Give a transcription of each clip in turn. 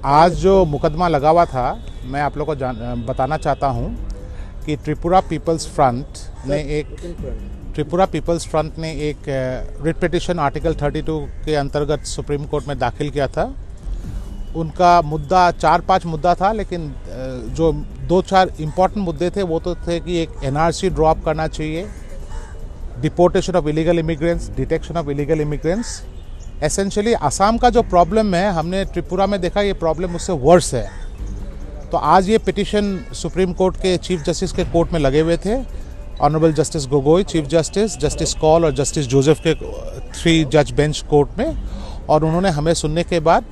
आज जो मुकदमा लगा हुआ था, मैं आप लोग को बताना चाहता हूं कि त्रिपुरा पीपल्स फ्रंट ने एक रिट पिटिशन आर्टिकल 32 के अंतर्गत सुप्रीम कोर्ट में दाखिल किया था। उनका मुद्दा 4-5 मुद्दा था, लेकिन जो 2-4 इम्पॉर्टेंट मुद्दे थे वो तो थे कि एक एनआरसी ड्रॉप करना चाहिए, deportation of illegal immigrants, detection of illegal immigrants. Essentially Assam का जो प्रॉब्लम है, हमने त्रिपुरा में देखा ये प्रॉब्लम उससे वर्स है। तो आज ये पिटिशन सुप्रीम कोर्ट के चीफ जस्टिस के कोर्ट में लगे हुए थे, honourable justice Gogoi chief justice, justice Kaul और जस्टिस जोसेफ के 3 जज बेंच कोर्ट में। और उन्होंने हमें सुनने के बाद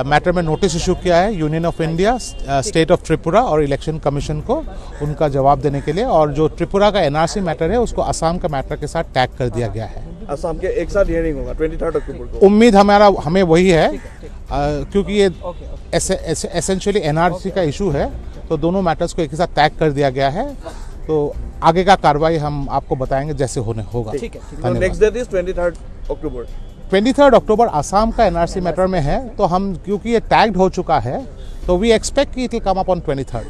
मैटर में नोटिस इशू किया है union of India, state of Tripura और इलेक्शन कमीशन को उनका जवाब देने के लिए। और जो त्रिपुरा का एनआरसी मैटर है उसको असम का मैटर के साथ टैग कर दिया गया है। असम के एक साथ हियरिंग होगा 23 अक्टूबर को। उम्मीद हमें वही है, क्योंकि ये एसेंशियली एनआरसी का इशू है, तो दोनों मैटर्स को एक ही साथ टैग कर दिया गया है। तो आगे का कार्रवाई हम आपको बताएंगे जैसे होगा। नेक्स्ट डेट इज 23 अक्टूबर। 23 अक्टूबर असम का एनआरसी मैटर में है, तो हम क्योंकि ये टैग्ड हो चुका है, तो वी एक्सपेक्ट कि it will come up on 23।